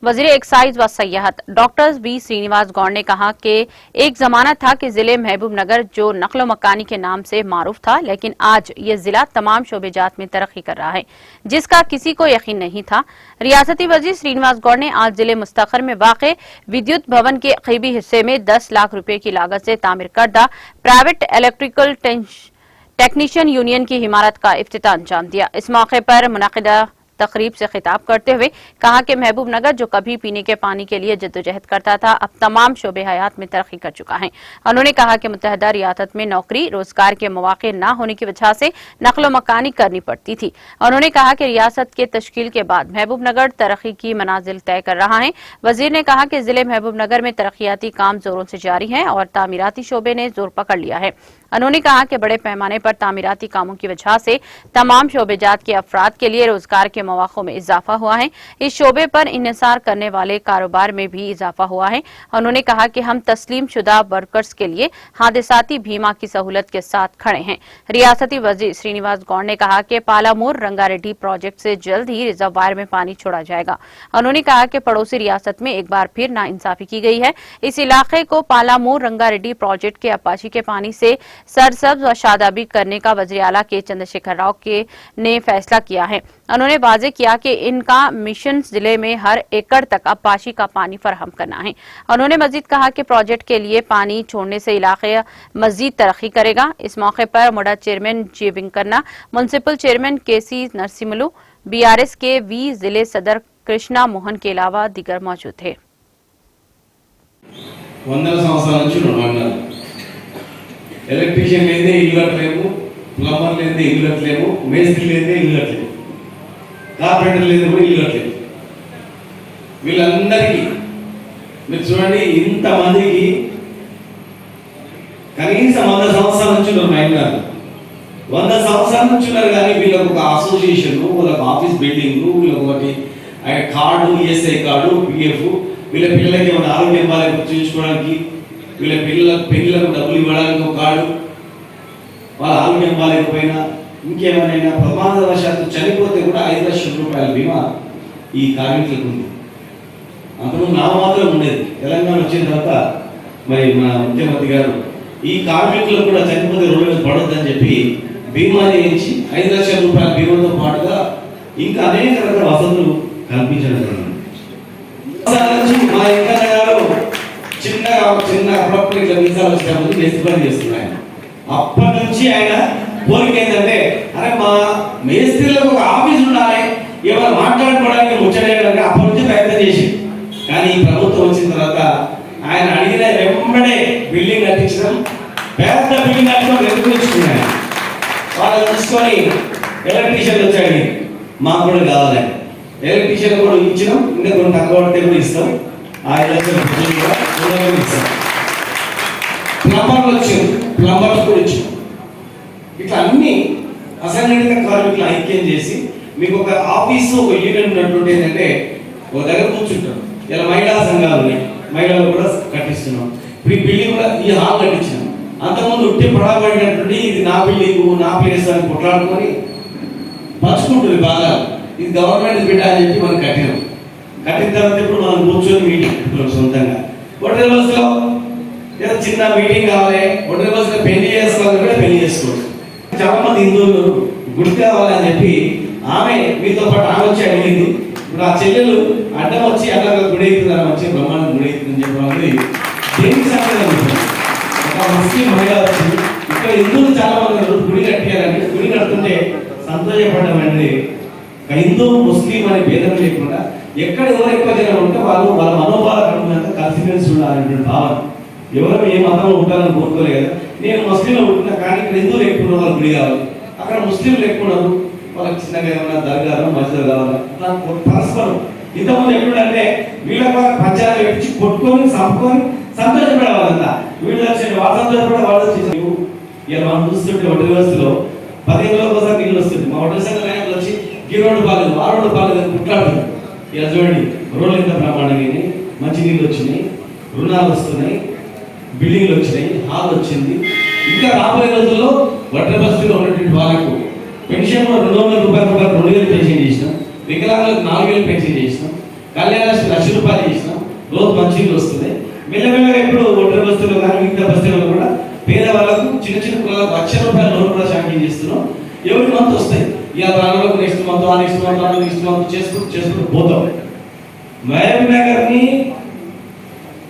वजीर एक्साइज व सयाहत doctor B Srinivas Gaur ने कहा कि एक जमाना था कि जिले महबूबनगर जो नकलो मकानी के नाम से मारूफ था, लेकिन आज ये जिला तमाम शोबेजात में तरक्की कर रहा है, जिसका किसी को यकीन नहीं था। रियासती वजीर श्रीनिवास गौड़ ने आज जिले मुस्तखर में वाक़े विद्युत भवन के करीबी हिस्से में 10 लाख रुपए की लागत से तामीर करदा प्राइवेट इलेक्ट्रिकल टेक्नीशियन यूनियन की इमारत का इफ्तिताह अंजाम दिया। इस मौके पर मुनक़िदा तकरीब से खिताब करते हुए कहा कि महबूबनगर जो कभी पीने के पानी के लिए जद्दोजहद करता था, अब तमाम शोबे हयात में तरक्की कर चुका है। उन्होंने कहा कि मुत्तहदा रियासत में नौकरी रोजगार के मौके न होने की वजह से नकलो मकानी करनी पड़ती थी। उन्होंने कहा कि रियासत के तश्कील के बाद महबूबनगर तरक्की की मनाजिल तय कर रहा है। वजीर ने कहा कि जिले महबूबनगर में तरक्याती काम जोरों से जारी है और तामीराती शोबे ने जोर पकड़ लिया है। उन्होंने कहा कि बड़े पैमाने पर तामीराती कामों की वजह से तमाम शोबेजात के अफराद के लिए रोजगार के मौक़ों में इजाफा हुआ है। इस शोबे पर इन्हिसार करने वाले कारोबार में भी इजाफा हुआ है। उन्होंने कहा कि हम तस्लीम शुदा वर्कर्स के लिए हादसाती बीमा की सहूलत के साथ खड़े हैं। रियासती वजीर श्रीनिवास गौड़ ने कहा कि पालामूर रंगारेड्डी प्रोजेक्ट से जल्द ही रिजर्वायर में पानी छोड़ा जाएगा। उन्होंने कहा कि पड़ोसी रियासत में एक बार फिर नाइंसाफी की गई है। इस इलाके को पालामूर रंगारेड्डी प्रोजेक्ट के अपाची के पानी से सरसब्ज व शादाबी करने का वज़ीर आला के चंद्रशेखर राव ने फैसला किया है। उन्होंने वाज़ेह किया कि इनका मिशन जिले में हर एकड़ तक अपाची का पानी फराहम करना है। उन्होंने मजीद कहा कि प्रोजेक्ट के लिए पानी छोड़ने से इलाके मजीद तरक्की करेगा। इस मौके पर मुडा चेयरमैन जी वेंकन्ना, म्युनिसिपल चेयरमैन केसी नरसिम्हलू, बीआरएस के वी जिले सदर कृष्णा मोहन के अलावा दीगर मौजूद थे। ఎలక్ట్రీషియన్ లేదే ఇల్లు కట్టలేము, ప్లంబర్ లేదే ఇల్లు కట్టలేము, మేస్త్రి లేదే ఇల్లు కట్టలేము, కార్పెంటర్ లేదే కూడా ఇల్లు కట్టలేము. వీళ్ళందరికీ మీరు చూడండి, ఇంతమందికి కనీసం 100 సంవత్సరాల నుంచి ఉన్నారు. మైనారు 100 సంవత్సరాల నుంచి ఉన్నారు, కానీ వీళ్ళకు ఒక అసోసియేషన్, వీళ్ళకి ఆఫీస్ బిల్డింగ్, వీళ్ళకి ఒకటి కార్డు, ఈఎస్ఐ కార్డు, పిఎఫ్, వీళ్ళ పిల్లలకి ఏమైనా ఆరోగ్యం బాగా చూసుకోవడానికి, వీళ్ళ పిల్లలకు డబ్బులు ఇవ్వడానికి ఒక కార్డు, వాళ్ళ ఆరోగ్యం బాగాలేకపోయినా ఇంకేమైనా ప్రమాదవశాత్తు చనిపోతే కూడా 5 లక్షల రూపాయల బీమా ఈ కార్మికులకు ఉంది. అంతకుముందు నామమాత్రం ఉండేది. తెలంగాణ వచ్చిన తర్వాత మరి మన ముఖ్యమంత్రి గారు ఈ కార్మికులకు కూడా చనిపోతే 2 లక్షలు పడొద్దని చెప్పి బీమా చేయించి 5 లక్షల రూపాయల బీమాతో పాటుగా ఇంకా అనేక రకాల వసతులు కల్పించడం జరిగింది. మా వెంకన్న గారు చిన్న అప్పుడప్పుడు ఇట్లా వీసాలు వచ్చినప్పుడు చేసి పని చేస్తున్నాయి. అప్పటి నుంచి ఆయన కోరిక ఏంటంటే, అరే మా మేస్త్రీలకు ఒక ఆఫీస్ ఉండాలి, ఏమైనా మాట్లాడుకోవడానికి ముచ్చడానికి అప్పటి నుంచి ప్రయత్నం చేసి, కానీ ఈ ప్రభుత్వం వచ్చిన తర్వాత ఆయన అడిగిన వెంబడే బిల్డింగ్ కట్టించడం, పెద్ద బిల్డింగ్ కట్టడం ఎదుర్కొచ్చుకున్నాయి. వాళ్ళు తీసుకొని ఎలక్ట్రీషియన్ వచ్చాడు, మాకు కూడా కావాలి, ఎలక్ట్రీషియన్ కూడా ఇచ్చినాం, ఇంకా కొన్ని తక్కువ పడితే కూడా ఇస్తాం, 5 లక్షల కూడా ఇస్తాం. ప్లంబర్లు వచ్చారు, ప్లంబర్లు కూడా ఇచ్చాం. ఇట్లా అన్ని అసంఘటిత కార్మికులు ఐక్యం చేసి మీకు ఒక ఆఫీసు, ఒక యూనియన్ ఉన్నటువంటి ఏంటంటే ఒక దగ్గర కూర్చుంటారు. ఇలా మహిళా సంఘాలు ఉన్నాయి, మహిళలు కూడా కట్టిస్తున్నాం. ఇప్పుడు ఈ బిల్డింగ్ కూడా ఈ హాల్ కట్టించినాం. అంతకుముందు ఉట్టి పడబడినటువంటి ఇది నా బిల్డింగ్, నా ప్లేస్ అని కొట్లాడుకొని పంచుకుంటుంది బాగా. ఇది గవర్నమెంట్ బిడ్డ అని చెప్పి మనం కట్టినాం. కట్టిన తర్వాత ఇప్పుడు మనం కూర్చొని మీటింగ్ సొంతంగా ఒంటరి బస్సులో ఏదో చిన్న మీటింగ్ కావాలి, ఒంటరి బస్సులో పెళ్లి చేసుకోవాలని కూడా పెళ్లి చేసుకోవచ్చు. చాలా మంది హిందువులు గుడి కావాలని చెప్పి ఆమె మీతో పాటు ఆమె వచ్చి అడిగింది. ఇప్పుడు ఆ చెల్లెలు అడ్డం వచ్చి అట్లా గుడి అవుతుందని వచ్చి బ్రహ్మాండం గుడి అవుతుందని చెప్పి దేనికి సంబంధం. ఒక ముస్లిం మహిళ వచ్చి ఇక్కడ హిందువులు చాలా మంది గుడి కట్టారంటే గుడి కడుతుంటే సంతోషపడడం అనేది హిందూ ముస్లిం అనే భేదం లేకుండా ఎక్కడ ఎవరు ఎక్కువ జనం ఉంటే వాళ్ళు వాళ్ళ మనోభావాలకు కలిసిమెలిసి ఉండాలనేటువంటి భావన. ఎవరు ఏ మతంలో ఉంటారని కోరుకోలేదు కదా. నేను ముస్లింలో ఉంటున్నా, కానీ ఇక్కడ హిందువులు ఎక్కువ ఉన్న వాళ్ళు గుడి కావాలి, అక్కడ ముస్లింలు ఎక్కువ ఉన్నారు, వాళ్ళకి చిన్నగా ఏమన్నా దర్గాలు మస్జిద్ కావాలి. పరస్పరం ఇంతకుముందు ఎక్కడంటే వీళ్ళ పంచాయతీ పెట్టి కొట్టుకొని చంపుకొని సంతోషపడేవాళ్ళంతా. వీళ్ళు వచ్చి వాళ్ళ సంతోషపడే వాళ్ళు వచ్చి ఇలా మనం చూస్తుంటే ఒంటరి వ్యవస్థలో 15 రోజుల కోసం నీళ్ళు వస్తుంది. మా ఒంటరి సంఘ నాయకులు వచ్చి ఈ రోడ్డు బాగాలేదు, ఆ రోడ్డు బాగాలేదు కుట్లాడుతుంది. ఇలా చూడండి, రోడ్లు ఎంత బ్రహ్మాండంగా, మంచి నీళ్ళు వచ్చినాయి, రుణాలు వస్తున్నాయి, బిల్డింగ్లు వచ్చినాయి, హాల్ వచ్చింది. ఇంకా రాబోయే రోజుల్లో ఒంటరి బస్తీలో ఉన్నటువంటి వాళ్ళకు పెన్షన్ 200 రూపాయలు 2,000 పెన్షన్ చేసినాం, వికలాంగులకు 4,000 పెన్షన్ చేసినాం, కళ్యాణ 1,00,000 రూపాయలు చేసినాం, రోజు మంచిగా వస్తుంది. మెల్లమెల్లగా ఇప్పుడు ఒంటరి బస్తీలో కానీ మిగతా బస్తీలో కూడా పేదవాళ్ళకు చిన్న చిన్న కులాలకు ₹1,00,000 లోన్ కూడా శాంక్షన్ చేస్తున్నాం. ఎవరి మంత్ వస్తాయి, ఇక ప్రాణులకు నెక్స్ట్ మంత్, ఆ నెక్స్ట్ మంత్ చేసుకుంటూ పోతాం. మహబూబ్ నగర్ని